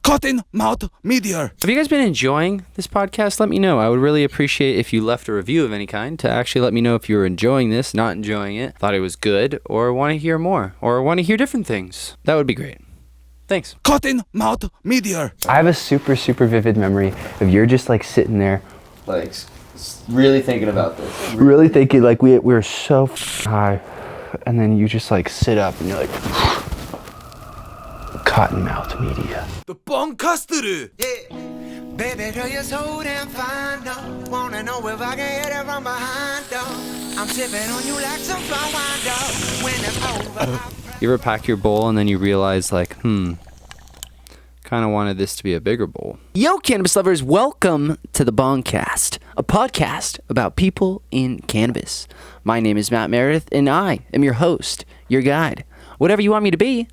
Cottonmouth Media. Have you guys been enjoying this podcast? Let me know. I would really appreciate if you left a review of any kind to actually let me know if you were enjoying this, not enjoying it, thought it was good, or want to hear more, or want to hear different things. That would be great. Thanks. Cottonmouth Media. I have a super vivid memory of you're just like sitting there, like really thinking about this. really thinking like we were so high, and then you just like sit up and you're like, Cottonmouth Media. The Bongcast. Baby, girl, you're so damn fine, though. Wanna know if I can hit it from behind, though. I'm sipping on you like some fine wine, though. When it's over. You ever pack your bowl and then you realize like, kind of wanted this to be a bigger bowl. Yo, cannabis lovers, welcome to the Bongcast, a podcast about people in cannabis. My name is Matt Meredith, and I am your host, your guide, whatever you want me to be,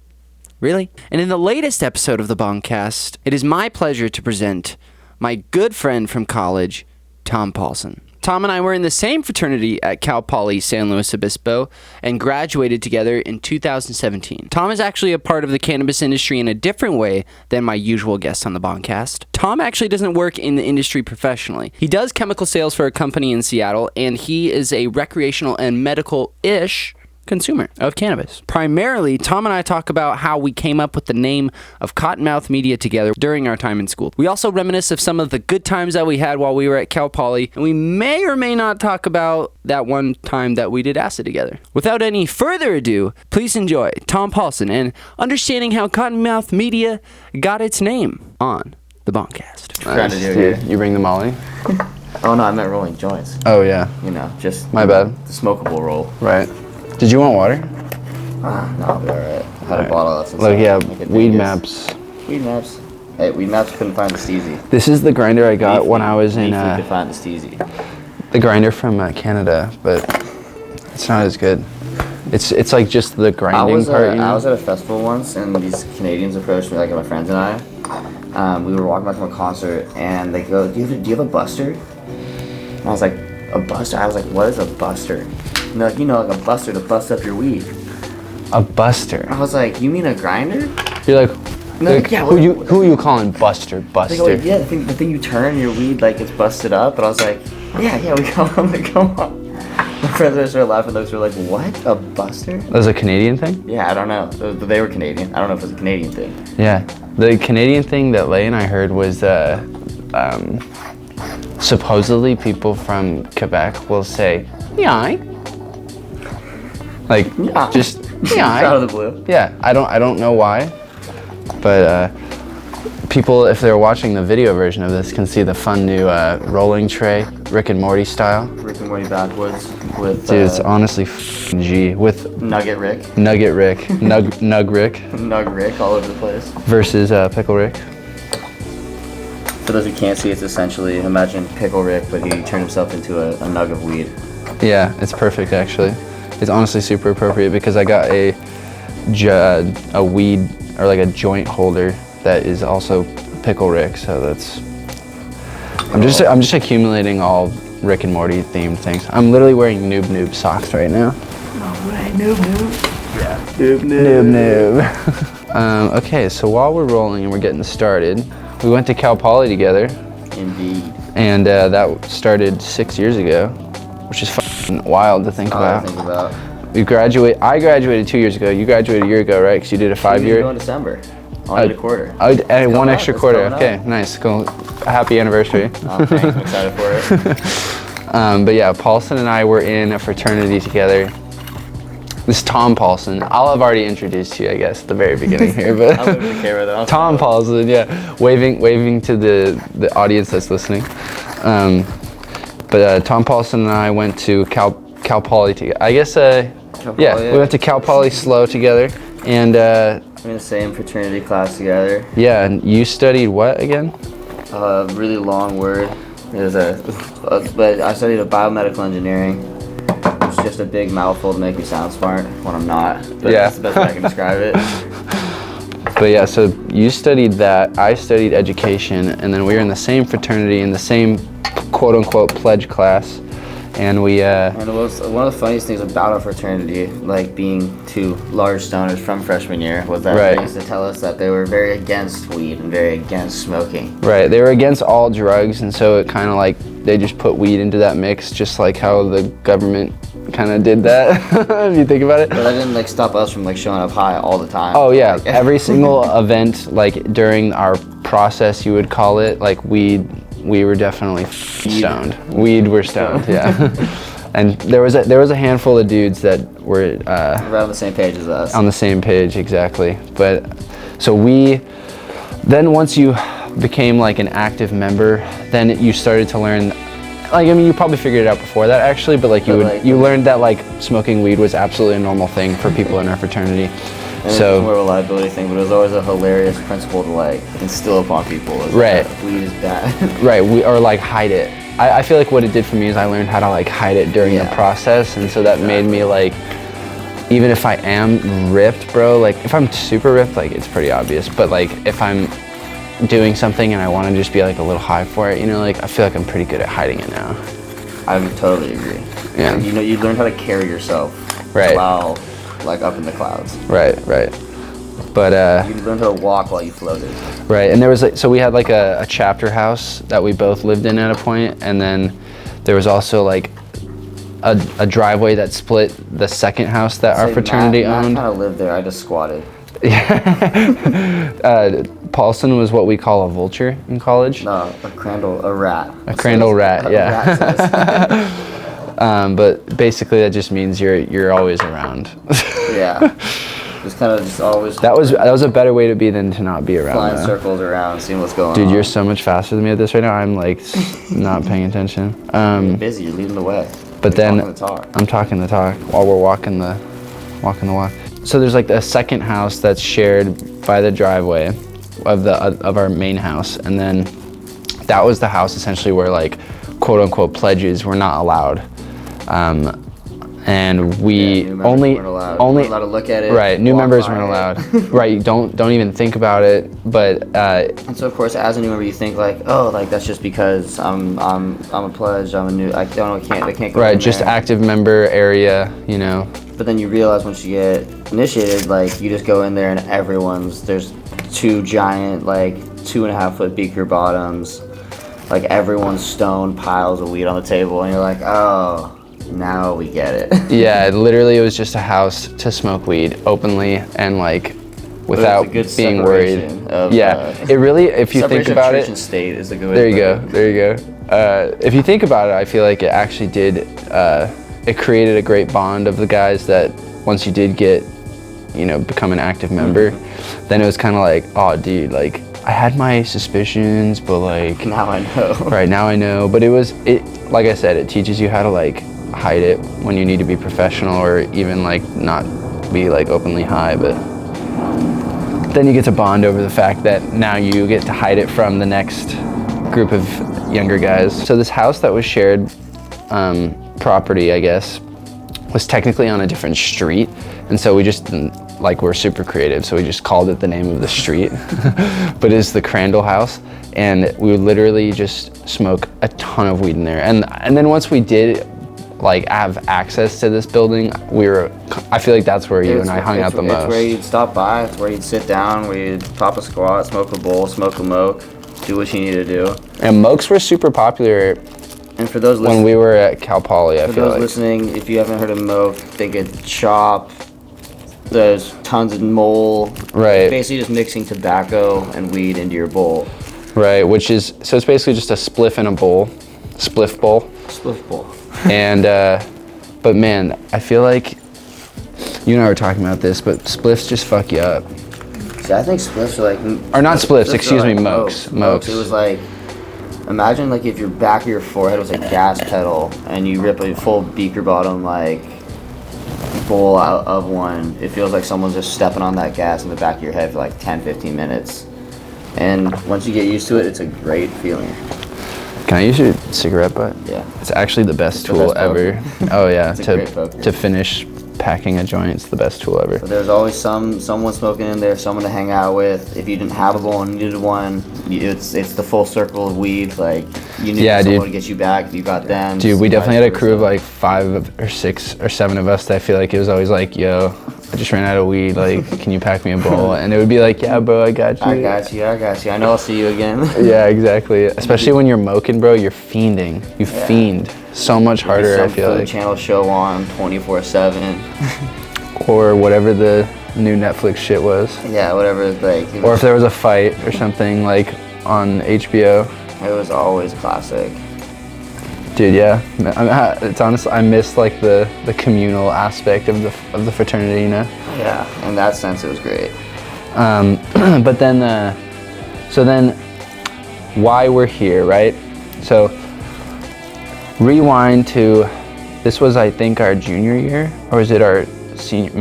really. And in the latest episode of the Bongcast, it is my pleasure to present my good friend from college, Tom Paulsen. Tom and I were in the same fraternity at Cal Poly San Luis Obispo and graduated together in 2017. Tom is actually a part of the cannabis industry in a different way than my usual guests on the Bongcast. Tom actually doesn't work in the industry professionally. He does chemical sales for a company in Seattle, and he is a recreational and medical-ish consumer of cannabis. Primarily, Tom and I talk about how we came up with the name of Cottonmouth Media together during our time in school. We also reminisce of some of the good times that we had while we were at Cal Poly, and we may or may not talk about that one time that we did acid together. Without any further ado, please enjoy Tom Paulsen and understanding how Cottonmouth Media got its name on the Bongcast. Trying to do it Dude, here. you bring the Molly? Oh no, I meant rolling joints. Oh yeah, You know, just my bad. the smokable roll. Right. Did you want water? No, I'll be alright. I had a bottle that's Look, yeah, like a weed dingus. maps. Weed maps. Hey, weed maps couldn't find the steezy. This is the grinder I got when I was in Beefy could find the steezy. the grinder from Canada, but it's not as good. It's like just the grinding part. You know? I was at a festival once, and these Canadians approached me, like my friends and I. We were walking back from a concert, and they go, do you have a buster? And I was like, a buster? I was like, what is a buster? And they're like, you know, like a buster to bust up your weed. A buster. I was like, you mean a grinder? You're like, No, like yeah, who are you calling Buster? They Buster. go, yeah, the thing you turn, your weed like gets busted up. And I was like, yeah, we come on. I'm like, come on. My friends started laughing. They were like, what? A buster? That was a Canadian thing? Yeah, I don't know. They were Canadian. I don't know if it was a Canadian thing. Yeah. The Canadian thing that Leigh and I heard was supposedly people from Quebec will say, yeah. Like, Yeah. just, yeah. Out of the blue. Yeah, I don't know why, but people, if they're watching the video version of this, can see the fun new rolling tray, Rick and Morty style. Rick and Morty backwoods with Dude, it's honestly f***ing G with Nugget Rick, Nugget Rick, Nug Rick Nug Rick all over the place. versus Pickle Rick. For those who can't see, it's essentially, imagine Pickle Rick, but he turned himself into a nug of weed. Yeah, it's perfect actually. It's honestly super appropriate because I got a weed or like a joint holder that is also Pickle Rick, so that's. I'm just accumulating all Rick and Morty themed things. I'm literally wearing noob socks right now. No way, noob. Yeah, Noob. Okay, so while we're rolling and we're getting started, we went to Cal Poly together, Indeed. and that started 6 years ago, which is fucking wild to think about. I graduated 2 years ago. You graduated a year ago, right? Because you did a 5-year. In December. I did a quarter. I added one extra It's quarter. coming Okay, up. nice. Cool. Happy anniversary. Oh, thanks. I'm excited for it. But yeah, Paulsen and I were in a fraternity together. This is Tom Paulsen. I'll have already introduced you, I guess, at the very beginning here. But I wouldn't care about that. Tom Paulsen, yeah, waving to the audience that's listening. But Tom Paulsen and I went to Cal Poly together. I guess, we went to Cal Poly SLO together, and We're in the same fraternity class together. yeah, and you studied what again? Really long word. But I studied biomedical engineering. It's just a big mouthful to make me sound smart when I'm not. But Yeah. that's the best way I can describe it. But yeah, so you studied that, I studied education, and then we were in the same fraternity, in the same quote-unquote pledge class, And we And it was one of the funniest things about our fraternity, like being two large stoners from freshman year, was that Right. they used to tell us that they were very against weed and very against smoking. right, they were against all drugs, and so it kind of like they just put weed into that mix, just like how the government kind of did that. If you think about it. But that didn't like stop us from like showing up high all the time. Oh yeah, Like, every single event, like during our process, you would call it, like we were definitely stoned. Weed were stoned, yeah. And there was a handful of dudes that were around the same page as us. on the same page, exactly. But so then once you became like an active member, then you started to learn. Like, I mean, you probably figured it out before that actually, but like you learned that like smoking weed was absolutely a normal thing for people in our fraternity. And it was more of a liability thing, but it was always a hilarious principle to like instill upon people. Is Right. that weed is bad. Right, or like hide it. I feel like what it did for me is I learned how to like hide it during the process, and so that made me like, even if I am ripped, bro, like if I'm super ripped, like it's pretty obvious, but like if I'm doing something and I want to just be like a little high for it, you know, like I feel like I'm pretty good at hiding it now. I would totally agree. Yeah. You know, you learn how to carry yourself Right. while like up in the clouds. Right. But You learn how to walk while you floated. right, and there was like, so we had like a chapter house that we both lived in at a point, and then there was also like a driveway that split the second house that our fraternity Matt owned. kind of lived there. I just squatted. Paulsen was what we call a vulture in college. No, a crandall, a rat. A crandall rat, yeah. Rat says. But basically that just means you're always around. Yeah. Just kind of just always That was a better way to be than to not be around. flying though. circles around, seeing what's going on. Dude, you're so much faster than me at this right now. I'm like not paying attention. You're busy. You're leading the way. But You're then talking the talk. I'm talking the talk while we're walking the walk. So there's like a second house that's shared by the driveway of our main house, and then that was the house essentially where like quote unquote pledges were not allowed. And we new members only weren't allowed. only Weren't allowed to look at it, Right, new walk members by weren't it. allowed. Right, you don't even think about it. But And so of course, as a new member, you think like, oh, like that's just because I'm a pledge. I'm a new. I can't go. right, in just there. active member area, you know. But then you realize once you get initiated, like you just go in there and there's two giant like 2.5 foot beaker bottoms, like everyone's stone piles of weed on the table, and you're like, oh, now we get it. Yeah, literally, it was just a house to smoke weed openly and like without It's a good being worried. separation of, Yeah, it really, if you think separation of about church it, and state is a good way. there to you put go, there you go. If you think about it, I feel like it actually did. It created a great bond of the guys that once you did get, you know, become an active member, then it was kind of like, oh, dude, like I had my suspicions, but like Now I know. right now I know. But it like I said, it teaches you how to like hide it when you need to be professional, or even like not be like openly high. But then you get to bond over the fact that now you get to hide it from the next group of younger guys. So this house that was shared property, I guess, was technically on a different street, and so we just like we're super creative, so we just called it the name of the street. But it's the Crandall House, and we would literally just smoke a ton of weed in there. And then once we did like have access to this building, I feel like that's where you and I hung out the most. It's where you'd stop by. It's where you'd sit down. Where you'd pop a squat, smoke a bowl, smoke a moke, do what you need to do. And mokes were super popular And for those when listening, we were at Cal Poly, I for feel those like. listening, if you haven't heard of moke, think of chop. There's tons of mole. Right. Basically, just mixing tobacco and weed into your bowl. Right, which is, so it's basically just a spliff in a bowl, spliff bowl. Spliff bowl. And, but man, I feel like, you and I were talking about this, but spliffs just fuck you up. See, I think spliffs are like. Or not spliffs, are excuse me, like mokes. Mokes. It was like, imagine like if your back of your forehead was a gas pedal and you rip a full beaker bottom like bowl out of one. It feels like someone's just stepping on that gas in the back of your head for like 10-15 minutes. And once you get used to it, it's a great feeling. Can I use your cigarette butt? Yeah. It's actually the best the tool best ever. Oh yeah, It's a great poker. to finish packing a joint's the best tool ever. But there's always someone smoking in there, someone to hang out with. If you didn't have a bowl and needed one, it's the full circle of weed. Like you need someone to get you back. If you got them. Dude, we definitely had a crew of like 5 or 6 or 7 of us that I feel like it was always like, yo, I just ran out of weed, like, can you pack me a bowl? And it would be like, yeah, bro, I got you. I got you. I know I'll see you again. Yeah, exactly. Especially when you're moking, bro, you're fiending. You fiend so much harder, I feel like. Channel show on 24/7. Or whatever the new Netflix shit was. Yeah, whatever, like. Or if there was a fight or something, like, on HBO. It was always classic. Dude, yeah, it's honest. I miss like the communal aspect of the fraternity, you know. Yeah, in that sense, it was great. But then, so then, why we're here, right? So, rewind to, this was I think our junior year, or was it our senior?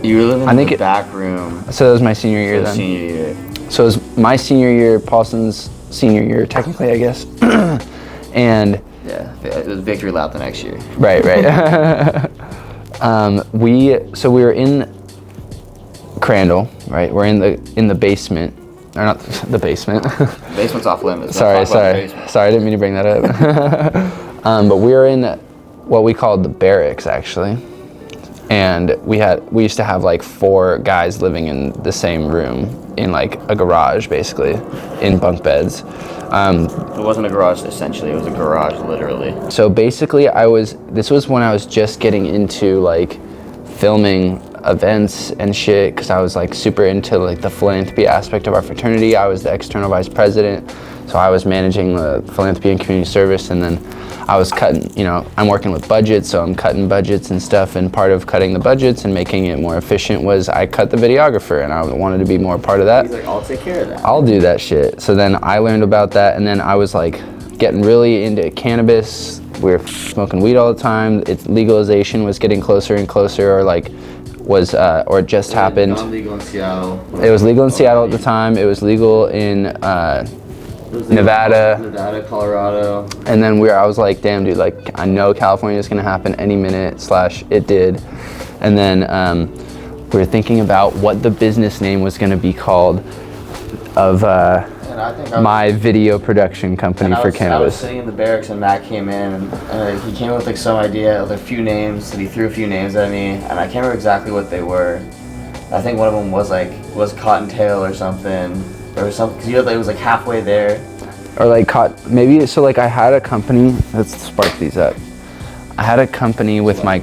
You were living in the back room. So it was my senior year then. Senior year. So it was my senior year, Paulsen's senior year, technically, I guess. And yeah, it was victory lap the next year. Right. We were in Crandall, right? We're in the basement, or not the basement. Basement's off limits. Sorry, I didn't mean to bring that up. But we were in what we called the barracks, actually. And we used to have like 4 guys living in the same room in like a garage, basically, in bunk beds. It wasn't a garage essentially, it was a garage literally. So basically this was when I was just getting into like filming events and shit, because I was like super into like the philanthropy aspect of our fraternity. I was the external vice president, so I was managing the philanthropy and community service, and then I was cutting, I'm working with budgets, so I'm cutting budgets and stuff, and part of cutting the budgets and making it more efficient was I cut the videographer, and I wanted to be more a part of that. He's like, I'll take care of that. I'll do that shit. So then I learned about that, and then I was like getting really into cannabis. We were smoking weed all the time. Legalization was getting closer and closer, or like or it just happened. It was legal in Seattle. It was legal in Seattle at the time. It was legal in Nevada, Colorado. And then I was like, damn, dude, like I know California is gonna happen any minute. / it did. And then we were thinking about what the business name was gonna be called of my video production company for cannabis. I was sitting in the barracks and Matt came in and he came up with like some idea of a few names, and he threw a few names at me, and I can't remember exactly what they were. I think one of them was Cottontail or something. There was something, because it was like halfway there. Or like maybe, so like I had a company, let's spark these up. I had a company with I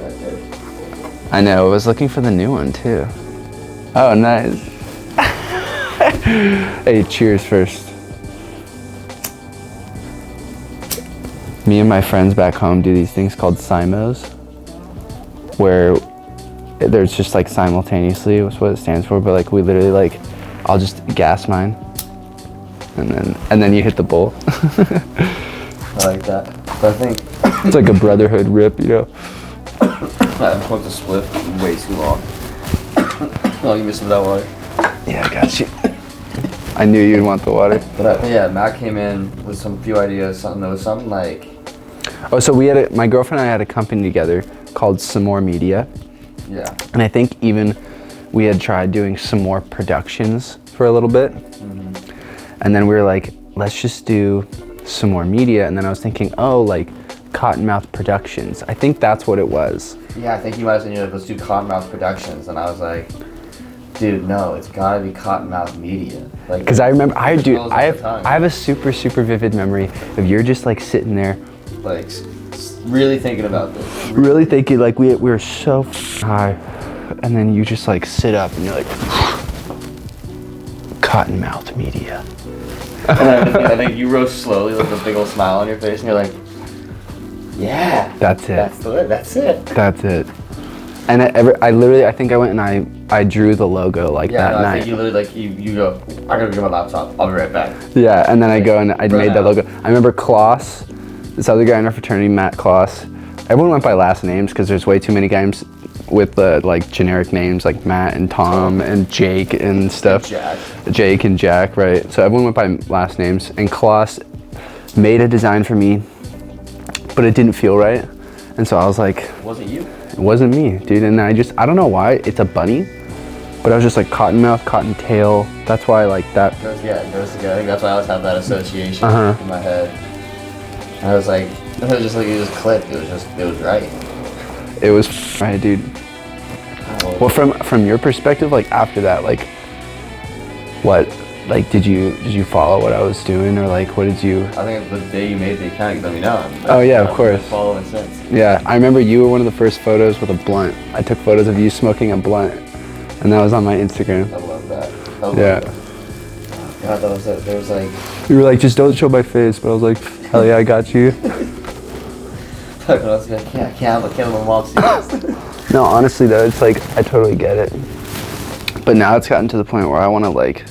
know, I was looking for the new one too. Oh, nice. Hey, cheers first. Me and my friends back home do these things called simos, where there's just like simultaneously, was what it stands for, but like we literally like, I'll just gas mine, and then you hit the bowl. I like that. But I think it's like a brotherhood rip, I smoked a spliff way too long. Oh, you missed some of that water. Yeah, I got you. I knew you'd want the water. But yeah, Matt came in with some few ideas. There was something like. Oh, so my girlfriend and I had a company together called Some More Media. Yeah. And I think even we had tried doing some more productions for a little bit. Mm-hmm. And then we were like, let's just do Some More Media. And then I was thinking, like Cottonmouth Productions. I think that's what it was. Yeah, I think you might have said, let's do Cottonmouth Productions. And I was like, dude, no, it's gotta be Cottonmouth Media. Because I remember, I have a super, super vivid memory of you're just like sitting there. Like, really thinking about this. Really thinking, like we were so high. And then you just like sit up and you're like, Cottonmouth Media. And I think you rose slowly with a big old smile on your face, and you're like, yeah. That's it. That's it. That's it. And I think I went and I drew the logo that night. I think you literally you go, I gotta get my laptop, I'll be right back. Yeah, and then I go and I made that logo. I remember Klaus, this other guy in our fraternity, Matt Klaus. Everyone went by last names because there's way too many guys with the like generic names like Matt and Tom and Jake and stuff. Jake and Jack, right? So everyone went by last names, and Klaus made a design for me, but it didn't feel right. And so I was like, was it you? It wasn't me, dude. And I don't know why, it's a bunny, but I was just like cottonmouth, cottontail. That's why I like that. It goes together. I think that's why I always have that association Uh-huh. in my head. And I was like, it just clicked. It was right. It was right, dude. Well, from your perspective, like after that, like what, like did you follow what I was doing, or like what did you? I think the day you made the account, you let me know. Oh yeah, of course. I've been following since. Yeah, I remember you were one of the first photos with a blunt. I took photos of you smoking a blunt, and that was on my Instagram. I love that. Yeah. God, that was it. There was like. You were like, just don't show my face, but I was like, hell yeah, I got you. I can't have my mom see this. No, honestly though, it's like, I totally get it. But now it's gotten to the point where I want to like,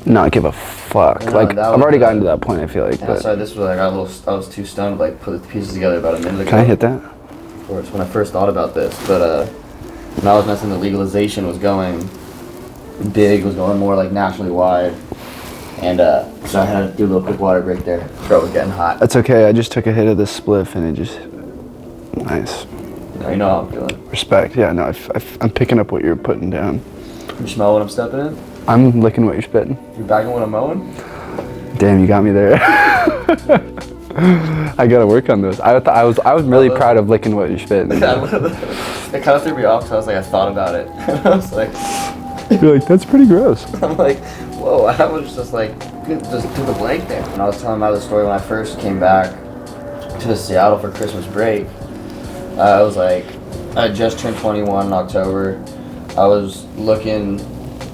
not give a fuck. No, like, I've already gotten to that point, I feel like. Yeah, But sorry, this was like I was too stoned to like put the pieces together about a minute ago. can I hit that? Of course, when I first thought about this, but when I was messing, the legalization was going big, was going more like nationally wide, and so I had to do a little quick water break there. Throat was getting hot. That's okay, I just took a hit of this spliff and it just, nice. You know how I'm feeling. Respect, yeah, no, I'm picking up what you're putting down. You smell what I'm stepping in? I'm licking what you're spitting. You're backing what I'm mowing? Damn, you got me there. I gotta work on those. I was really proud of licking what you're spitting. It kind of threw me off because I was like, I thought about it. I was like, You're like, that's pretty gross. I'm like, whoa, I was just like, just took a blank there. And I was telling about the story when I first came back to Seattle for Christmas break. I was like, I just turned 21 in October. I was looking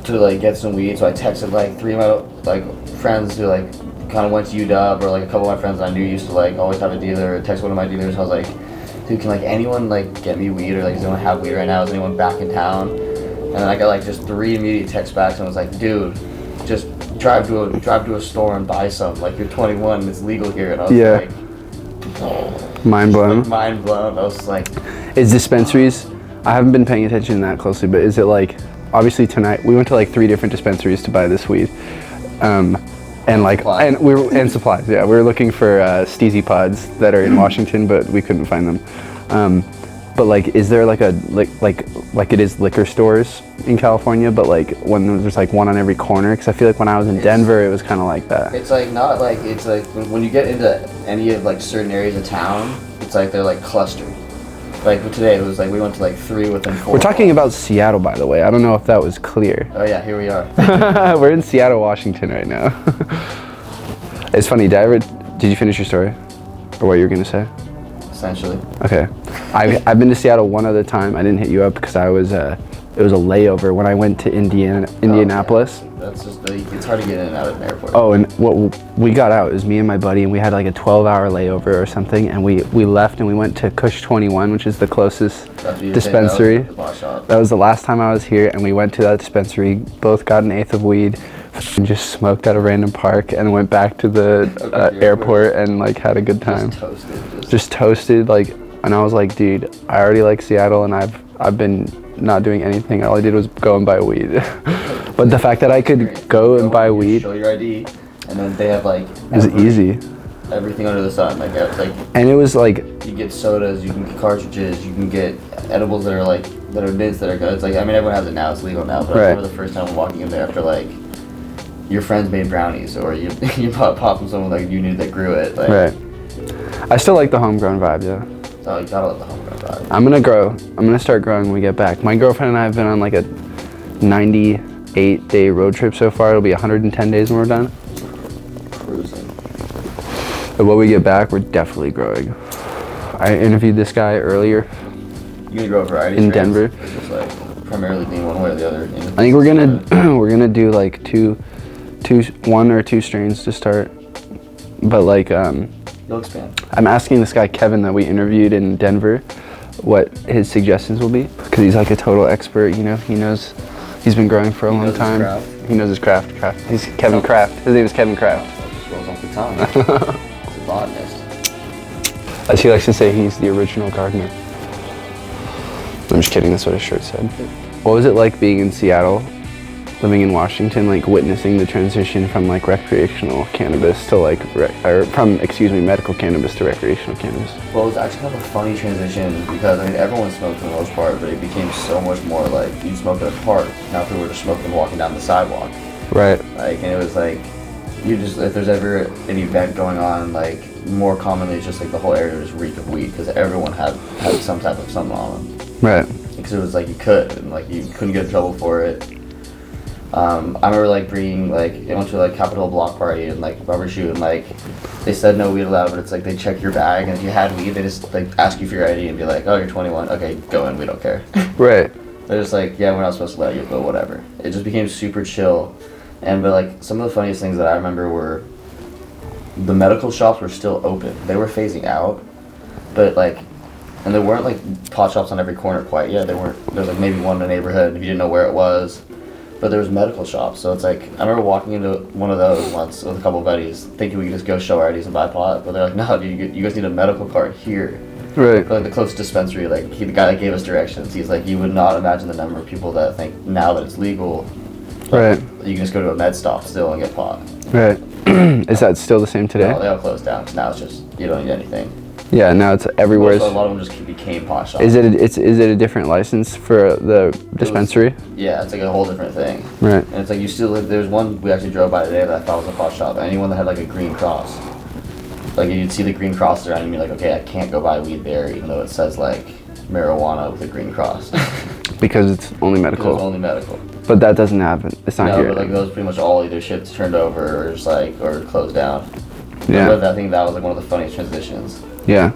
to like get some weed, so I texted like 3 of my like friends who like kind of went to UW, or like a couple of my friends I knew used to like always have a dealer. I texted one of my dealers. I was like, dude, can like anyone like get me weed, or like does anyone have weed right now? Is anyone back in town? And then I got like just 3 immediate texts back, and was like, dude, just drive to a store and buy some. Like, you're 21 and it's legal here. And I was like, oh, mind blown. like, mind blown. I was like, Is dispensaries? I haven't been paying attention to that closely, but is it like, obviously tonight we went to like 3 different dispensaries to buy this weed, and like Supplies. and supplies. Yeah, we were looking for Steezy pods that are in Washington, but we couldn't find them. But like, is there like a like it is liquor stores in California, but like when there's like one on every corner? Because I feel like when I was in Denver, it was kind of like that. it's like not like, it's like when you get into any of like certain areas of town, it's like they're like clustered. Like today, it was like we went to like 3 within 4. We're talking about Seattle, by the way. I don't know if that was clear. Oh yeah, here we are. We're in Seattle, Washington right now. It's funny, did you finish your story? Or what you were gonna say? Essentially. Okay. I've been to Seattle one other time. I didn't hit you up because it was a layover when I went to Indianapolis. Oh, yeah. That's just, it's hard to get in and out of an airport. Oh, and what we got out, it was me and my buddy, and we had like a 12-hour layover or something, and we left and we went to Kush 21, which is the closest dispensary. That was the last time I was here, and we went to that dispensary, both got an eighth of weed, and just smoked at a random park, and went back to the airport and like had a good time. Just toasted, like, and I was like, dude, I already like Seattle, and I've been not doing anything. All I did was go and buy weed. But the fact that I could go and buy weed, show your ID, and then they have like, it was easy. everything under the sun. Like And it was like, you get sodas, you can get cartridges, you can get edibles that are mints that are good. It's like, I mean, everyone has it now, it's legal now, but I remember the first time walking in there after like your friends made brownies, or you popped from someone like you knew that grew it. Like, right. I still like the homegrown vibe, yeah. Oh, you gotta love the homegrown vibe. I'm gonna start growing when we get back. My girlfriend and I have been on like a 98-day road trip so far. It'll be 110 days when we're done. Cruising. But when we get back, we're definitely growing. I interviewed this guy earlier. You gonna grow a variety In strands, Denver. or just like primarily being one way or the other? I think we're gonna do like 1 or 2 strains to start. But like You'll expand. I'm asking this guy Kevin that we interviewed in Denver what his suggestions will be, because he's like a total expert, you know. He's been growing for a long time. He knows his craft. He's Kevin Kraft. His name is Kevin Kraft. That just rolls off the tongue. It's a botanist. As he likes to say, he's the original gardener. I'm just kidding, that's what his shirt said. What was it like being in Seattle living in Washington, like witnessing the transition from like recreational cannabis to like medical cannabis to recreational cannabis? Well, it was actually kind of a funny transition because I mean everyone smoked for the most part, but it became so much more like you smoke at a park. Now people were just smoking walking down the sidewalk. Right. Like, and it was like you just if there's ever an event going on, like more commonly it's just like the whole area just reeked of weed because everyone had some type of something on them. Right. Because it was like you could and like you couldn't get in trouble for it. I remember like bringing like I went to like Capitol block party and like rubber shoot and like they said no weed allowed, but it's like they check your bag and if you had weed they just like ask you for your ID and be like, oh, you're 21, okay, go in, we don't care. Right. They're just like, yeah, we're not supposed to let you, but whatever. It just became super chill. And but like some of the funniest things that I remember were the medical shops were still open. They were phasing out, but like, and there weren't like pot shops on every corner quite yet. There weren't. There was like maybe one in the neighborhood if you didn't know where it was. But there was medical shops, so it's like I remember walking into one of those once with a couple of buddies, thinking we could just go show our IDs and buy pot. But they're like, no, dude, you guys need a medical card here. Right. Like the closest dispensary, like the guy that gave us directions, he's like, you would not imagine the number of people that think now that it's legal, Right. you can just go to a med stop still and get pot. Right. Is that still the same today? No, they all closed down. 'Cause now it's just you don't need anything. Yeah. Now it's everywhere. So a lot of them just became pot shops. Is it a different license for the dispensary? Yeah, it's like a whole different thing. Right. And it's like you still there's one we actually drove by today that I thought was a pot shop. Anyone that had like a green cross, like you'd see the green crosses around and you'd be like, okay, I can't go buy weed there even though it says like marijuana with a green cross. Because it's only medical. It's only medical. But that doesn't happen. It's not No, here. but like those pretty much all either ships turned over or just like or closed down. Yeah. But I think that was like one of the funniest transitions. Yeah.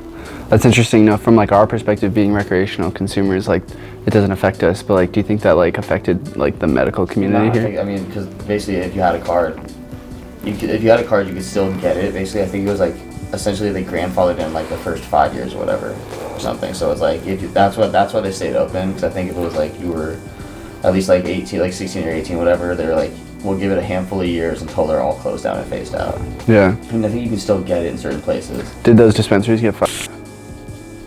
That's interesting. No, from like our perspective, being recreational consumers, like it doesn't affect us. But like, do you think that like affected like the medical community here? I mean, because basically, if you had a card, you could still get it. Basically, I think it was like essentially they grandfathered in like the first 5 years or whatever, or something. So it's like that's why they stayed open. Because I think if it was like you were at least like 18, like 16 or 18, whatever, they're like, we'll give it a handful of years until they're all closed down and phased out. Yeah. And I think you can still get it in certain places. Did those dispensaries get fucked?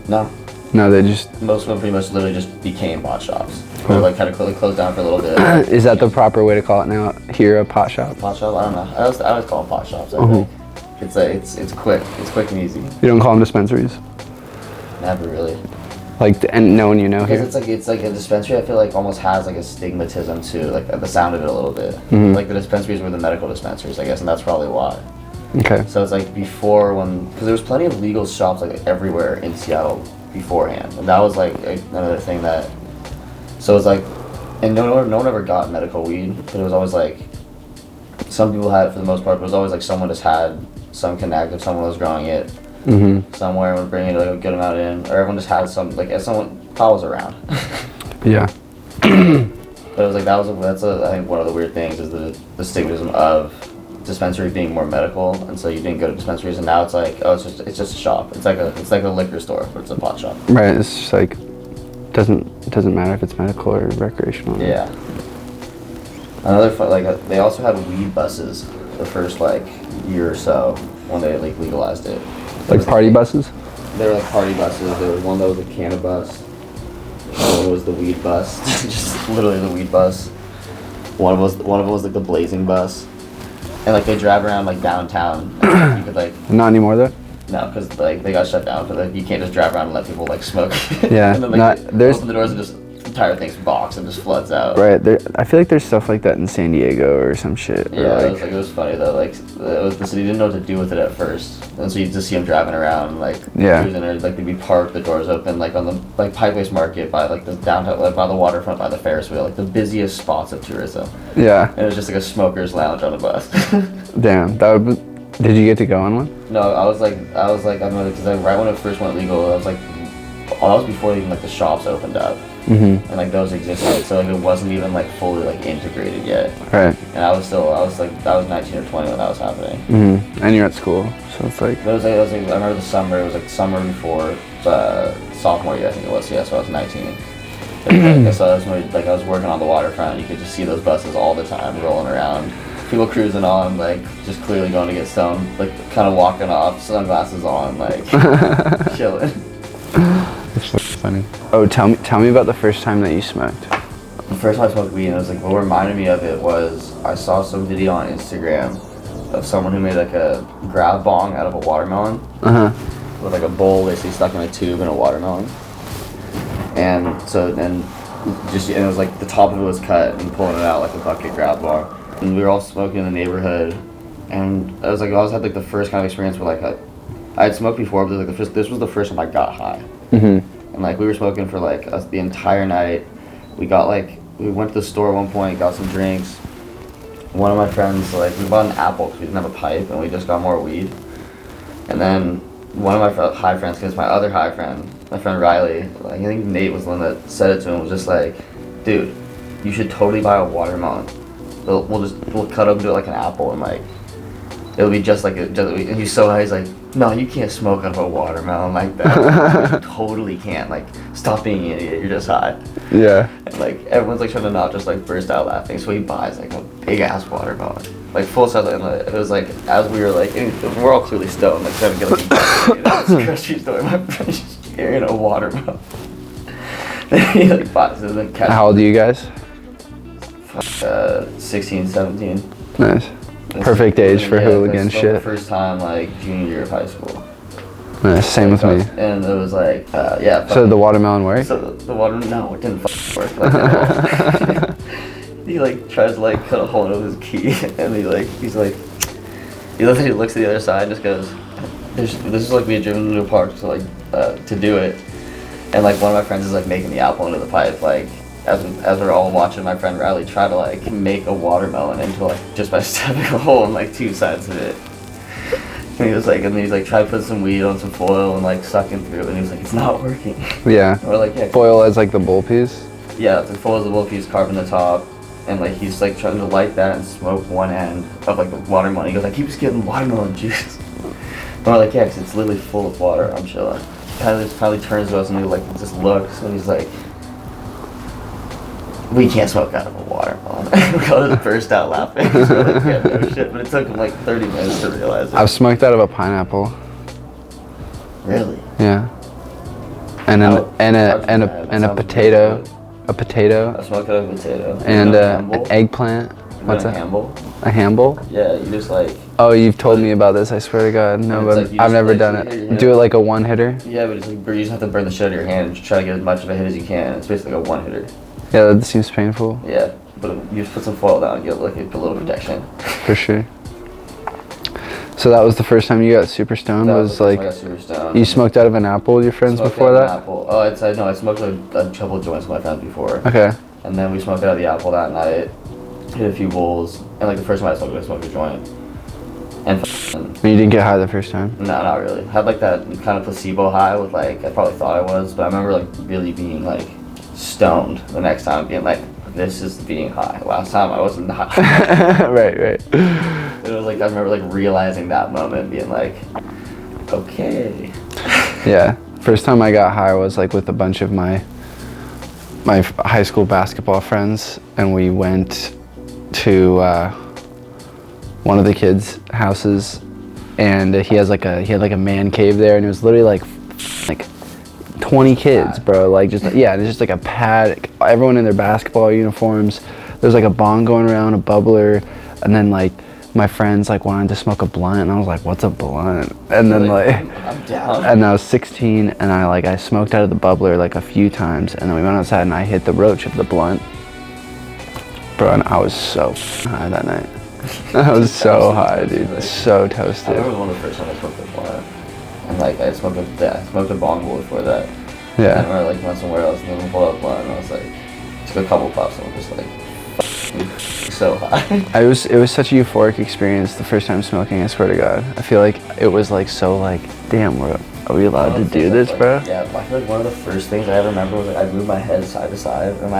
No. No, they just. Most of them pretty much literally just became pot shops. Cool. They like kind of closed down for a little bit. Is that the proper way to call it now? Here, a pot shop? Pot shop? I don't know. I always call them pot shops. I think it's quick. It's quick and easy. You don't call them dispensaries? Never really. Like, and no one you know Because here? it's like a dispensary. I feel like almost has like a stigmatism to like the sound of it a little bit. Mm-hmm. Like the dispensaries were the medical dispensaries, I guess, and that's probably why. Okay. So it's like before because there was plenty of legal shops like everywhere in Seattle beforehand, and that was like another thing that. So it's like, and no one ever got medical weed, but it was always like, some people had it for the most part, but it was always like someone just had some connect if someone was growing it somewhere and would bring it like a good amount in, or everyone just had some like if someone was around. Yeah. But it was like that's I think one of the weird things is the stigmatism of dispensaries being more medical, and so you didn't go to dispensaries, and now it's like, oh, it's just a shop. It's like a liquor store, but it's a pot shop. Right. It's just like doesn't matter if it's medical or recreational. Yeah. Another they also had weed buses the first like year or so when they like legalized it. Like party buses? They were like party buses. There was one that was a cannabis. One was the weed bus, just literally the weed bus. One of them was like the blazing bus, and like they drive around like downtown. And you could like Not anymore though? no, because like they got shut down. But like you can't just drive around and let people like smoke. Yeah, and then, like, not- they there's- open the doors and just the entire thing's box and just floods out. Right. I feel like there's stuff like that in San Diego or some shit. Or Yeah, like, it was funny though. Like the city didn't know what to do with it at first, and so you just see them driving around like Yeah. cruising, or like they'd be parked, the doors open, like on the like Pikeways Market by like the downtown, like by the waterfront, by the Ferris wheel, like the busiest spots of tourism. yeah. And it was just like a smoker's lounge on a bus. Damn. That would be, did you get to go on one? No, I was like I remember because like, right when it first went legal, I was like, that was before even like the shops opened up. Mm-hmm. And like those existed, so like it wasn't even like fully like integrated yet. Right. And I was 19 or 20 when that was happening. Mm-hmm. And you're at school, so it's like. It was like, I remember the summer. It was like summer before sophomore year, I think it was. Yeah, so I was 19. And so that's when I was working on the waterfront. You could just see those buses all the time rolling around. People cruising on, like just clearly going to get stoned, like kind of walking off, sunglasses on, like chilling. That's funny. Oh, tell me about the first time that you smoked. The first time I smoked weed, and it was like, what reminded me of it was I saw some video on Instagram of someone who made like a grab bong out of a watermelon. With like a bowl basically stuck in a tube and a watermelon. And so then and it was like the top of it was cut and pulling it out like a bucket grab bar. And we were all smoking in the neighborhood. And I was like, I always had like the first kind of experience where like I had smoked before, but this was the first time I got high. And like we were smoking for like the entire night. We went to the store at one point, got some drinks. One of my friends, like, we bought an apple because we didn't have a pipe, and we just got more weed. And then one of my high friends, because my other high friend, my friend Riley, like, I think Nate was the one that said it to him, was just like, dude, you should totally buy a watermelon. We'll cut up and do it like an apple, and like, it'll be just like and he's so high, he's like, no, you can't smoke out of a watermelon like that. You totally can't. Like, stop being an idiot, you're just high. Yeah. And like, everyone's like trying to not just like burst out laughing, so he buys like a big ass watermelon. Like, full size, and it was like, as we were like, we're all clearly stoned, like trying to get like a grocery store, my friend's just carrying a watermelon. And he like buys it and then catches it. How old are you guys? 16, 17. Nice. Perfect age for hooligan shit. The first time, like, junior year of high school. Nice, same with me. And it was like, yeah. So the watermelon worked? So the watermelon, no, it didn't work like that. He like tries to like cut a hole in his key, and he looks at the other side and just goes, this is like we had driven to a park to like to do it, and like one of my friends is like making the apple into the pipe, like as we're all watching my friend Riley try to like make a watermelon into like just by stabbing a hole in like two sides of it. And he was like, and he's like trying to put some weed on some foil and like sucking through it, and he was like, it's not working. Yeah. And we're like, yeah. Foil as like the bowl piece? Yeah, the foil is the bowl piece, carving the top, and like he's like trying to light that and smoke one end of like the watermelon. He goes, I keep just getting watermelon juice. And we're like, yeah, because it's literally full of water. I'm chilling. He kind of just finally turns to us and he like just looks and he's like, we can't smoke out of a watermelon. We all just burst out laughing. So like, yeah, no shit. But it took him like 30 minutes to realize it. I've smoked out of a pineapple. Really? Yeah. And a potato. A potato. I smoked out of a potato. And an eggplant. What's that? A hamble? A hamble? Yeah, you just like... Oh, you've told me about this, I swear to God. No, but like I've never done it. Do it like a one hitter? Yeah, but it's like, you just have to burn the shit out of your hand and just try to get as much of a hit as you can. It's basically like a one hitter. Yeah, that seems painful. Yeah, but you just put some foil down and get like a little protection. For sure. So that was the first time you got super stoned? That was like, I got super stoned. You smoked out of an apple with your friends before that? Apple. Oh, I smoked a couple of joints with my friends before. Okay. And then we smoked out of the apple that night, hit a few bowls, and like the first time I smoked a joint. And you didn't get high the first time? No, not really. Had like that kind of placebo high with like, I probably thought I was, but I remember like really being like stoned the next time, being like, this is being high. Last time I wasn't high. Right. It was like, I remember like realizing that moment, being like, okay. Yeah, first time I got high was like with a bunch of my high school basketball friends, and we went to one of the kids' houses, and he had like a man cave there, and it was literally like 20 kids, bro. Like just it's just like a pad. Everyone in their basketball uniforms. There's like a bong going around, a bubbler, and then like my friends like wanted to smoke a blunt, and I was like, "What's a blunt?" And then I'm down. And I was 16, and I smoked out of the bubbler like a few times, and then we went outside, and I hit the roach of the blunt, bro. And I was so high that night. I was so high, dude. So toasted. I remember one of the first times I smoked a blunt, and like I smoked a bong bowl before that. Yeah. And I remember like went somewhere else and then pulled out a blunt, and I was like, took a couple puffs, and I was just like, so high. It was such a euphoric experience the first time smoking, I swear to God. I feel like it was like so like, damn, are we allowed to do this, bro? Yeah, I feel like one of the first things I ever remember was like I moved my head side to side, and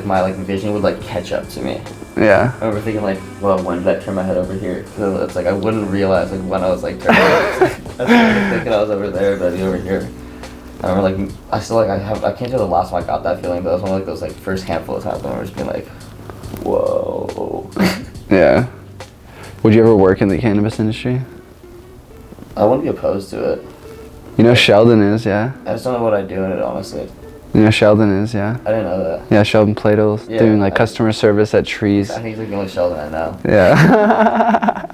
my vision would like catch up to me. Yeah. I remember thinking like, well, when did I turn my head over here? So it's like I wouldn't realize like when I was like turning. I was thinking I was over there, but I'd be over here. I remember like I can't tell the last time I got that feeling, but it was one of like those like first handful of times when I was just being like, whoa. Yeah. Would you ever work in the cannabis industry? I wouldn't be opposed to it. You know Sheldon is, yeah? I just don't know what I'd do in it, honestly. You know Sheldon is, yeah. I didn't know that. Yeah, Sheldon Plato's Yeah, doing like customer service at Trees. I think he's like the only Sheldon I know. Yeah.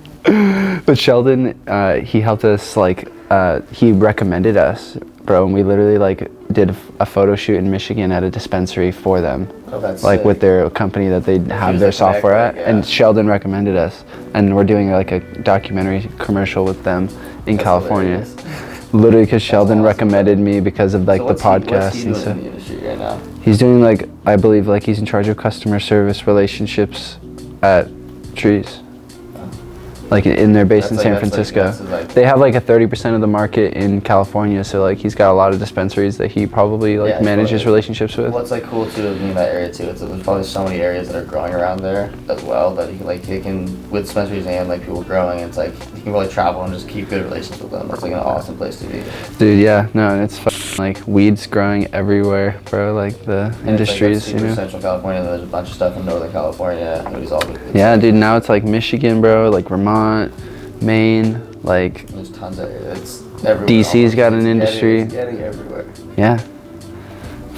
But Sheldon, he helped us like, he recommended us, bro, and we literally like did a photo shoot in Michigan at a dispensary for them. Oh, that's like sick. with their company that they have was their a software at, connect, like, and Sheldon recommended us, and we're doing like a documentary commercial with them in That's California. hilarious. Literally, because Sheldon awesome. recommended me because of like So the what's podcast he and doing stuff. in the industry right now? He's doing like, I believe like he's in charge of customer service relationships at Trees. Like in their base in That's San like- that's like- Francisco. that's like- They have like a 30% of the market in California, so like he's got a lot of dispensaries that he probably like Yeah, manages probably. relationships with. What's like cool too in that area too? There's probably so many areas that are growing around there as well that he can with dispensaries and like people growing. It's like he can really travel and just keep good relations with them. That's like an awesome place to be. Dude, yeah, no, and it's like weeds growing everywhere, bro. Like the And industries, it's like you super know. Central California. There's a bunch of stuff in Northern California. It's all good. Yeah, dude. Now it's like Michigan, bro. Like Vermont, Maine, like There's tons of areas. It's everywhere. DC's got an It's industry. It's getting everywhere. yeah.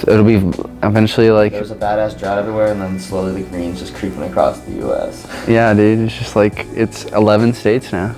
So it'll be eventually like, There's a badass drought everywhere, and then slowly the green's just creeping across the U.S. yeah, dude. It's just like it's 11 states now,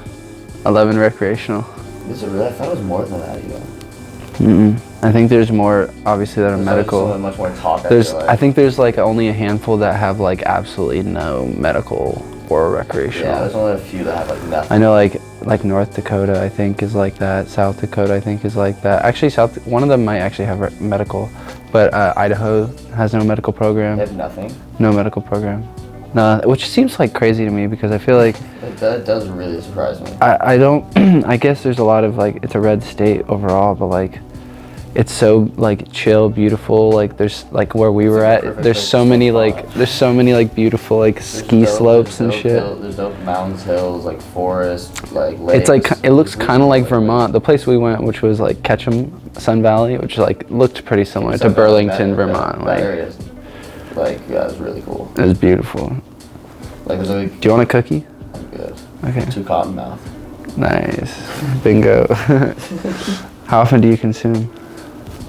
11 recreational. Is it really? I thought it was more than that even. I think there's more, obviously, that are There's medical. so much more talk. There's, feel like. I think there's like only a handful that have like absolutely no medical or recreational. Yeah, there's only a few that have like nothing. I know like North Dakota, I think, is like that. South Dakota, I think, is like that. Actually, one of them might actually have medical, but Idaho has no medical program. They have nothing. No medical program. No, which seems like crazy to me because I feel like That does really surprise me. I don't. I guess there's a lot of like, it's a red state overall, but like it's so like chill, beautiful. Like there's like where we were like a at. perfect There's place so to many go like far. there's so many like beautiful like ski slopes and shit. There's dope mountains, hills, like forests, like lakes. It's like it looks There's kind of like like Vermont. The place we went, which was like Ketchum, Sun Valley, which like looked pretty similar to Burlington, Vermont. That Like area is like it's really cool. it was beautiful. Like there's like Do you want a cookie? good. Okay. 2 Cottonmouth. Nice. Bingo. How often do you consume?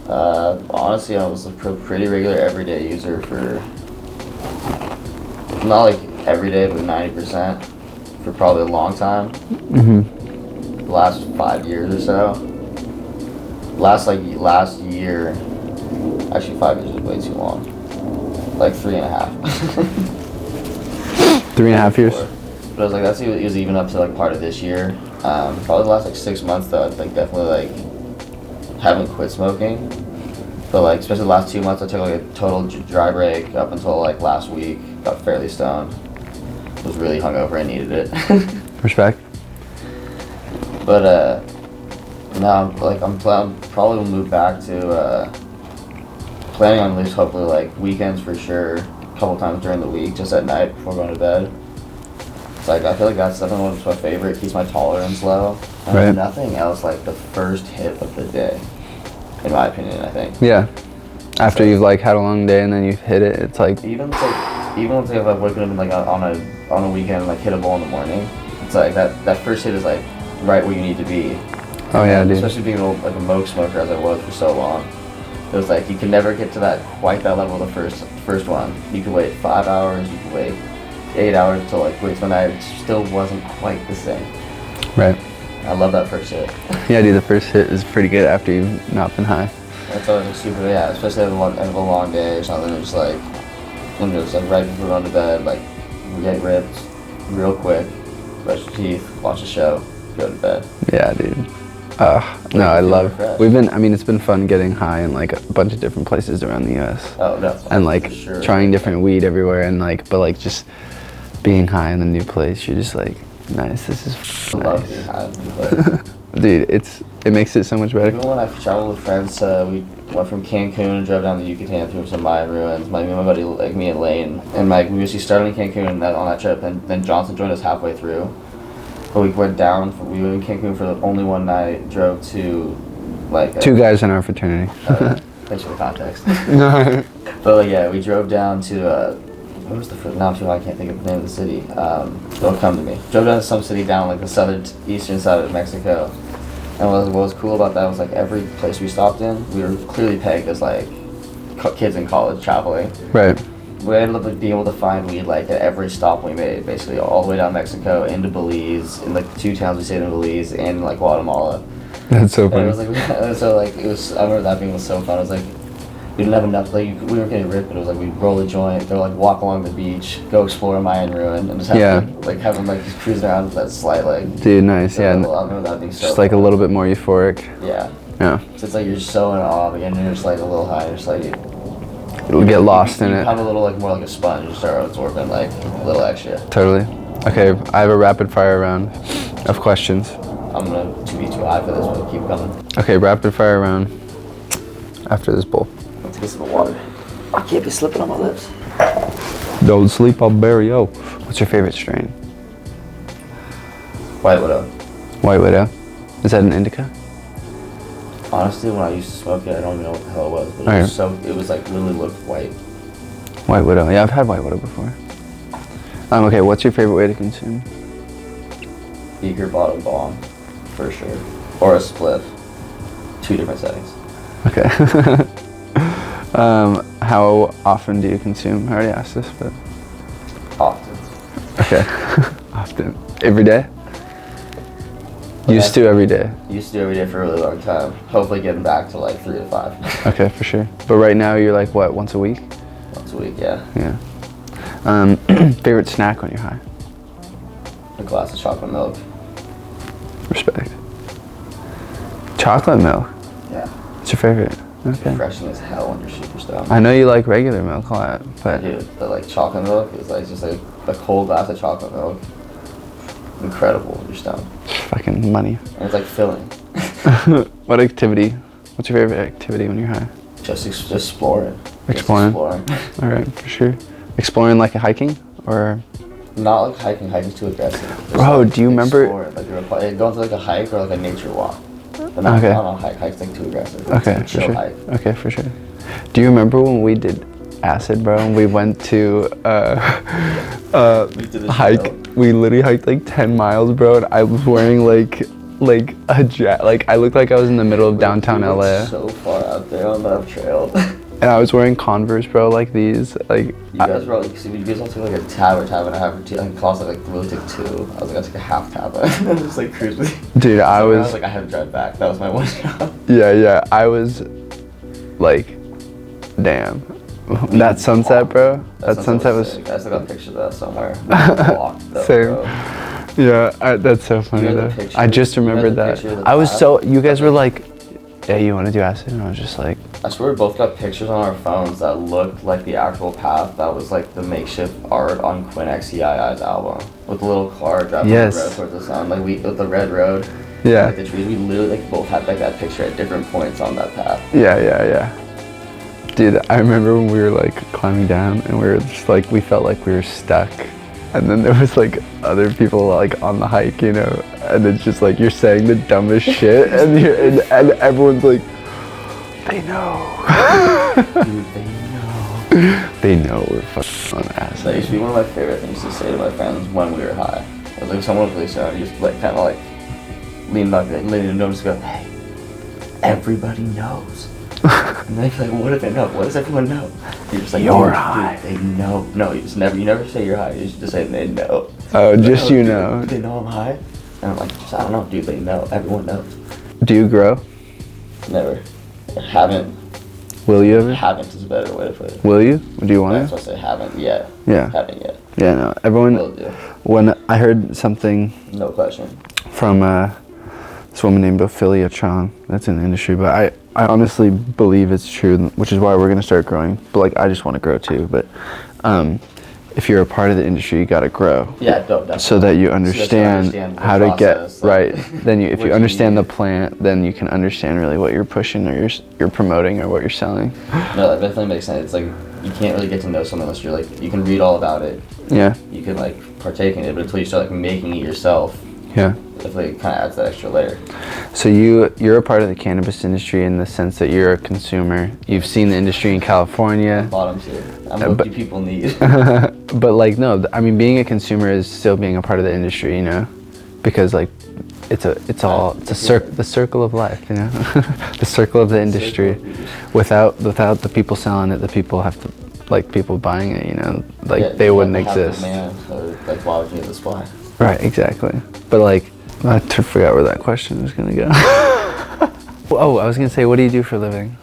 Honestly, I was a pretty regular everyday user for not like every day, but 90% for probably a long time. The last 5 years or so. Last year, actually 5 years is way too long. Like 3.5. 3.5 years. But I was like, it was even up to like part of this year. Probably the last like 6 months though, I think definitely like haven't quit smoking. But like especially the last 2 months, I took like a total dry break up until like last week. Got fairly stoned. Was really hungover and needed it. Respect. But now I'm probably will move back to planning on at least hopefully like weekends for sure. A couple times during the week, just at night before going to bed. It's like I feel like that's definitely one of my favorite. Keeps my tolerance low. And Right. nothing else like the first hit of the day, in my opinion. I think. Yeah. After you've like had a long day and then you've hit it, it's like Even if I've woken up and, like on a weekend and like hit a bowl in the morning, it's like that first hit is like right where you need to be. oh yeah, dude. Especially being like a moke smoker as I was for so long. It was like you can never get to quite that level the first one. You could wait 5 hours, you could wait 8 hours until like wait till night. It still wasn't quite the same. Right. I love that first hit. Yeah, dude. The first hit is pretty good after you've not been high. That's always like super, yeah, especially at the end of a long day or something. It's just like, when it's like right before going to bed, like we get ripped real quick, brush your teeth, watch a show, go to bed. Yeah, dude. No, I feel love. refreshed. It's been fun getting high in like a bunch of different places around the U.S. Oh no. and like for sure. trying different weed everywhere and like, but like just being high in a new place, you're just like, nice. This is I love being high. dude. It makes it so much better. Even when I traveled with friends, we went from Cancun and drove down to Yucatan through some Mayan ruins. Me and my buddy, like me and Lane, and like we usually started in Cancun on that trip, and then Johnson joined us halfway through. But we went down. We were in Cancun for only one night. Drove to like 2 guys in our fraternity. Thanks for the context. But like, yeah, we drove down to what was the first? Now I can't think of the name of the city. Don't come to me. Drove down to some city down like the eastern side of Mexico. And what was cool about that was like every place we stopped in, we were clearly pegged as like kids in college traveling. Right. We ended up like, being able to find weed like at every stop we made, basically all the way down Mexico into Belize, in like 2 towns we stayed in Belize, and like Guatemala. That's so And funny. it was like so like it was. I remember that being so fun. It was like we didn't have enough. Like we weren't getting ripped, but it was like we'd roll a joint, go like walk along the beach, go explore a Mayan ruin, and just have like have them like just cruising around with that slight like. Dude, nice. So, Yeah. I remember that being so. Just like a fun. little bit more euphoric. Yeah. Yeah. So it's like you're just so in awe, but you're just like a little high. You're just like It'll get lost in you it. become a little like more like a sponge. You start absorbing like a little extra. Totally. Okay, I have a rapid fire round of questions. I'm gonna be too high for this, but keep coming. Okay, rapid fire round after this bowl. Let's get some water. I can't be slipping on my lips. Don't sleep on Barrio. What's your favorite strain? White Widow. White Widow. Is that an indica? Honestly, when I used to smoke it, I don't even know what the hell it was, but Okay. it was so, it was like literally looked white. White Widow. Yeah, I've had White Widow before. Okay, what's your favorite way to consume? Beaker bottom bomb, for sure. Or a spliff. 2 different settings. Okay. How often do you consume? I already asked this, but Often. okay. Often. Every day? Used to every day. Used to do every day for a really long time. Hopefully getting back to like 3 to 5. Okay, for sure. But right now you're like what, once a week? Once a week, yeah. Yeah. Favorite snack when you're high? A glass of chocolate milk. Respect. Chocolate milk. Yeah. What's your favorite? Okay. Refreshing as hell when you're super stoned. I know you like regular milk a lot, but Dude, but like chocolate milk is like just like a cold glass of chocolate milk. Incredible when you're stoned. fucking money. And it's like filling. What's your favorite activity when you're high? Just exploring. Exploring. Just exploring. All right, for sure. Exploring like a hiking or? Not like hiking. Hiking's too aggressive. Just Bro, like do you remember- exploring, like going to like a hike or like a nature walk. But not, Okay. not a hike. Hike's like too aggressive. Okay, It's a for chill sure. hike. Okay, for sure. Do you remember when we did acid, bro? And we went to We did a hike. trail. We literally hiked like 10 miles, bro. And I was wearing like a like I looked like I was in the middle of downtown We went LA. So far out there on that trail. And I was wearing Converse, bro, like these. Like You guys were like, see, you guys all took like a tab and a half or 2. I Klaus like really took 2. I was like, I took a half tab. And I just like cruising. dude, I I was was like, I had to drive back. That was my one job. yeah, I was like, damn. That sunset, bro. That sunset was sick. I still got pictures of that somewhere. Walked, though, same. bro. Yeah, that's so funny had the though. picture? I just You had remembered the that. picture of the I was path? so. You guys were like, "Yeah, you want to do acid?" And I was just like, I swear we both got pictures on our phones that looked like the actual path that was like the makeshift art on Quinn XCII's album. With the little car driving Yes. on the road towards the sun. Like with the red road. Yeah. Like the trees. We literally like both had like that picture at different points on that path. yeah. Dude, I remember when we were like climbing down and we were just like, we felt like we were stuck. And then there was like other people like on the hike, you know, and it's just like you're saying the dumbest shit and and everyone's like, they know. Dude, they know. They know we're fucking on That acid. used to be one of my favorite things to say to my friends when we were high. It was like someone was really stoned, you just like kind of like lean up, like, lean into them, just go, hey, everybody knows. And they'd be like, what do they know? What does everyone know? You're just like, You're dude, high. They know. No, you never say you're high. You just say they know. Oh, Like, just you dude, know. They know I'm high. And I'm like, I don't know, dude. They know. Everyone knows. Do you grow? Never. Haven't. Will you ever? Haven't is a better way to put it. Will you? Do you want That's to? why I say haven't yet. Yeah. Haven't yet. Yeah, no. Everyone, Will do. when I heard something No question. from this woman named Ophelia Chong, that's in the industry, but I honestly believe it's true, which is why we're going to start growing. But like, I just want to grow too. But if you're a part of the industry, you got to grow. Yeah, definitely. So that you understand the how to get process, like, right. Then if what you you understand the need. plant, then you can understand really what you're pushing or you're promoting or what you're selling. No, that definitely makes sense. It's like you can't really get to know someone unless you're like you can read all about it. Yeah. You can like partake in it, but until you start like making it yourself, Yeah. it definitely kind of adds that extra layer. So you're a part of the cannabis industry in the sense that you're a consumer. You've seen the industry in California. Bottom tier. I'm what but- do people need? But like no, I mean being a consumer is still being a part of the industry, you know, because like it's the circle of life, you know, the circle of the industry. Without the people selling it, the people have to, like, people buying it, you know, like, Yeah, they you wouldn't have to have exist. demand, or, like, why would you need the supply? Right, exactly. But like, I forgot where that question was gonna go. Oh, I was gonna say, what do you do for a living?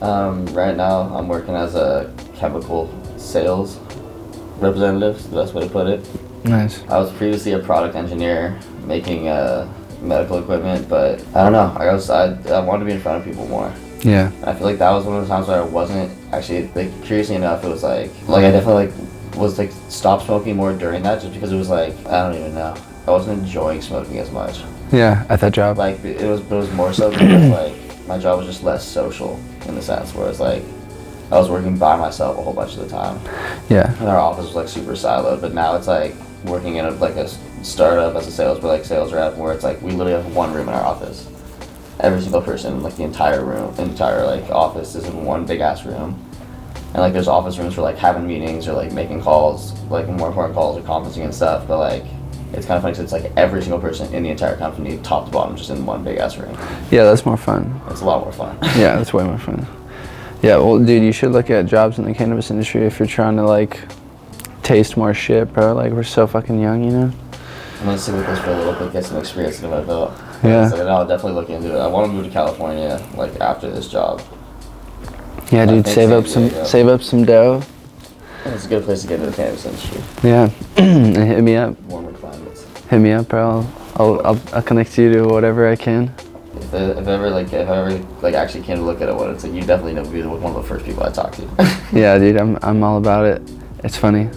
Right now, I'm working as a chemical sales representative, is the best way to put it. Nice. I was previously a product engineer making medical equipment, but I don't know. I wanted to be in front of people more. Yeah. I feel like that was one of the times where I wasn't actually, like, curiously enough, it was like I definitely like was like stopped smoking more during that, just because it was like, I don't even know. I wasn't enjoying smoking as much. Yeah, at that job. Like it was more so because like my job was just less social in the sense where it's like I was working by myself a whole bunch of the time. Yeah. And our office was like super siloed, but now it's like working in a startup as a sales rep, where it's like we literally have one room in our office. Every single person, like the entire like office is in one big ass room. And like there's office rooms for like having meetings or like making calls, like more important calls or conferencing and stuff, but like it's kind of funny because it's like every single person in the entire company, top to bottom, just in one big ass room. Yeah, that's more fun. It's a lot more fun. Yeah, that's way more fun. Yeah, well, dude, you should look at jobs in the cannabis industry if you're trying to, like, taste more shit, bro. Like, we're so fucking young, you know? I'm gonna sit with this for a little bit, get some experience under my belt. Yeah. So I'll definitely look into it. I want to move to California, like, after this job. Yeah, dude, think save San up some dough. It's a good place to get into the cannabis industry. Yeah, and hit me up. Warmer climates. Hit me up, bro. I'll connect you to whatever I can. If I ever actually came to look at it, what it's like, you definitely know be one of the first people I talk to. Yeah, dude, I'm all about it. It's funny.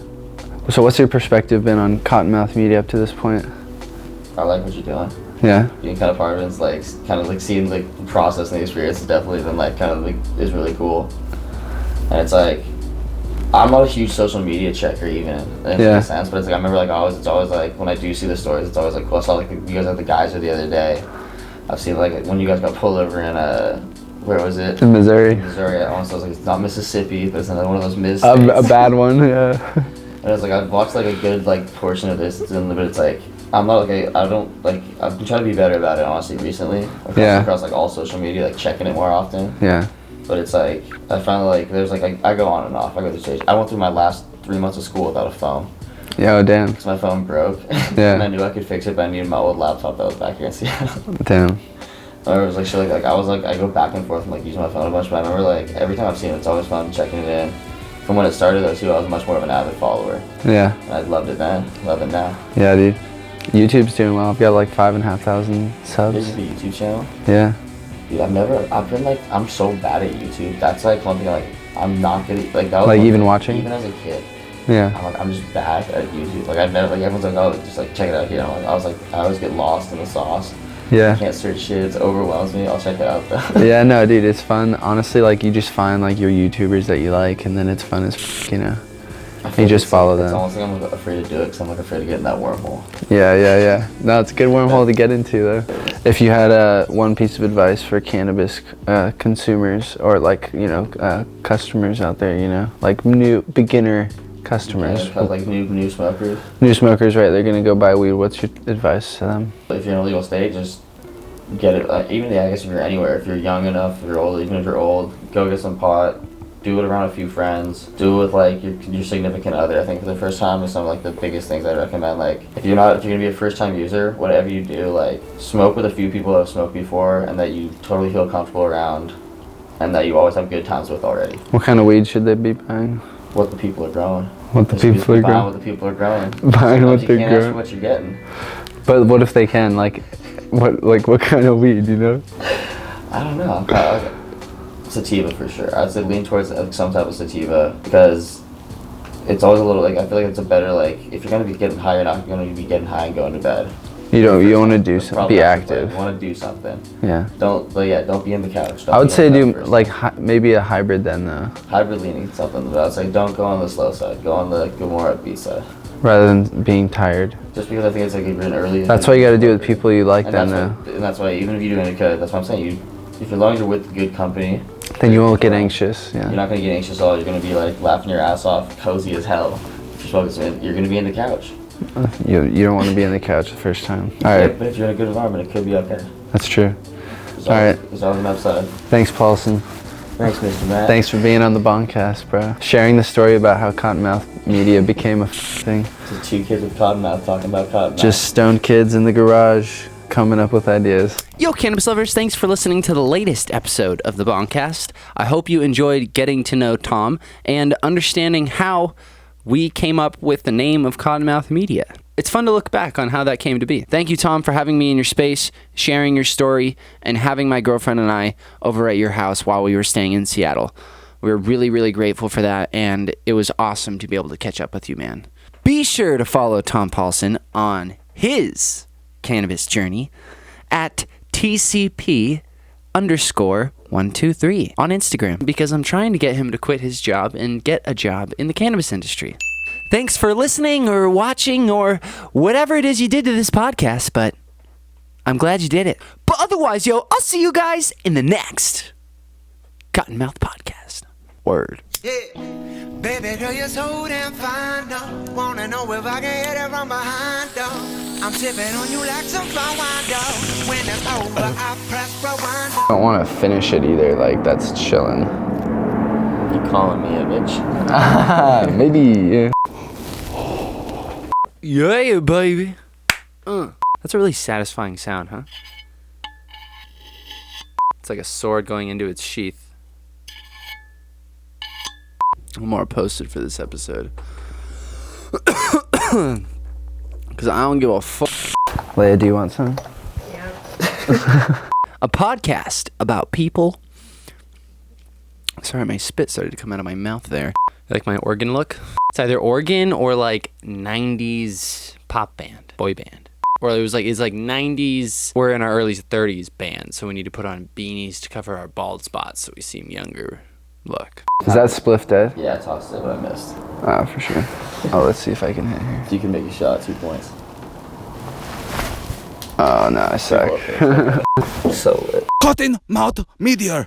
So what's your perspective been on Cottonmouth Media up to this point? I like what you're doing. Yeah. Being kind of part of it, it's like kind of like seeing like the process and the experience has definitely been like kind of like is really cool. And it's like I'm not a huge social media checker even in a sense, but it's like I remember like it's always like when I do see the stories, it's always like cool. I saw like you guys had the geyser the other day. I've seen like when you guys got pulled over in where was it? In Missouri. Missouri. I almost was like it's not Mississippi, but it's another one of those Miz A states. bad one, yeah. And it's like I've watched like a good like portion of this, but it's like I'm not like I don't like I've been trying to be better about it honestly recently. Across like all social media, like checking it more often. Yeah. But it's like I finally like there's like I go on and off. I go through stage. I went through my last 3 months of school without a phone. Yeah, oh, damn. Because my phone broke. Yeah. And I knew I could fix it, but I needed my old laptop that was back here in Seattle. Damn. I remember it was like shit like I was like I go back and forth and like using my phone a bunch, but I remember like every time I've seen it, it's always fun checking it in. From when it started though too, I was much more of an avid follower. Yeah. And I loved it then, love it now. Yeah, dude. YouTube's doing well. I've got like 5,500 subs. This is the YouTube channel. Yeah. Dude, I've been like, I'm so bad at YouTube. That's like one thing I'm not good at, like that was Like one even thing, watching? Even as a kid. Yeah. I'm just bad at YouTube. Like I've never, like everyone's like, oh, just like check it out here. I was like, I always get lost in the sauce. I Yeah. can't search shit, it overwhelms me. I'll check it out though. Yeah, no, dude, it's fun. Honestly, like you just find like your YouTubers that you like, and then it's fun as f, you know. You just follow them. It's almost like I'm afraid to do it because I'm like afraid to get in that wormhole. Yeah. No, it's a good wormhole to get into though. If you had one piece of advice for cannabis consumers or like, you know, customers out there, you know, like new beginner customers. Yeah, like new smokers. New smokers, right? They're gonna go buy weed. What's your advice to them? If you're in a legal state, just get it. Even I guess if you're anywhere, if you're young enough, if you're old, even if you're old, go get some pot. Do it around a few friends. Do it with like your significant other. I think for the first time is some of like the biggest things I recommend. Like if you're gonna be a first time user, whatever you do, like smoke with a few people that have smoked before and that you totally feel comfortable around, and that you always have good times with already. What kind of weed should they be buying? What the people are growing. What the people are Buying growing. what the people are growing. Buying what You they're can't ask for growing. what you're getting. But what if they can? Like, what kind of weed? You know? I don't know. I'm kinda like sativa for sure. I'd say lean towards some type of sativa because it's always a little like I feel like it's a better like if you're gonna be getting high, you're not gonna be getting high and going to bed. You want to do That's something. probably Be not the active. plan. You want to do something. Yeah. Don't be in the couch. I would say do like maybe a hybrid then though, hybrid leaning something. But I'd say don't go on the slow side. Go on the more upbeat side. rather than being tired. Just because I think it's like even early. That's why you got to do it with people you like then though. And that's why even if you do indica, that's what I'm saying. If as long as you're with good company, Then you won't get anxious. Yeah. you're not gonna get anxious at all. You're gonna be like laughing your ass off, cozy as hell. If you're smoking some, you're gonna be in the couch. You don't want to be on the couch the first time. All Yeah, right, but if you're in a good environment, it could be okay. that's true. There's All right. There's always an upside. Thanks, Paulsen. Thanks, Mr. Matt. Thanks for being on the Bongcast, bro. Sharing the story about how Cottonmouth Media became a thing. Just two kids with Cottonmouth talking about Cottonmouth. Just stoned kids in the garage coming up with ideas. Yo, cannabis lovers, thanks for listening to the latest episode of the Bongcast. I hope you enjoyed getting to know Tom and understanding how we came up with the name of Cottonmouth Media. It's fun to look back on how that came to be. Thank you, Tom, for having me in your space, sharing your story, and having my girlfriend and I over at your house while we were staying in Seattle. We were really, really grateful for that, and it was awesome to be able to catch up with you, man. Be sure to follow Tom Paulsen on his cannabis journey at TCP_123 on Instagram, because I'm trying to get him to quit his job and get a job in the cannabis industry. Thanks for listening or watching or whatever it is you did to this podcast, but I'm glad you did it. But otherwise, yo, I'll see you guys in the next Cottonmouth podcast. Word. Yeah. Baby girl, you're so damn fine, though. Wanna know if I can hit it from behind, though. I'm sipping on you like some fine wine, though. When it's over, I press rewind. I don't want to finish it either. Like, that's chilling. You calling me a bitch? Maybe. Yeah. Yeah, baby. That's a really satisfying sound, huh? It's like a sword going into its sheath. I'm more posted for this episode. Because I don't give a fuck. Leia, do you want some? A podcast about people. Sorry, my spit started to come out of my mouth there. You like my organ look? It's either organ or like 90s pop band, boy band. Or it's like 90s, we're in our early 30s band, so we need to put on beanies to cover our bald spots so we seem younger. Look. Is that spliff dead? Yeah, I tossed it, but I missed. Oh, for sure. Oh, let's see if I can hit here. You can make a shot, 2 points. Oh, no, I suck. So lit. Cottonmouth Media.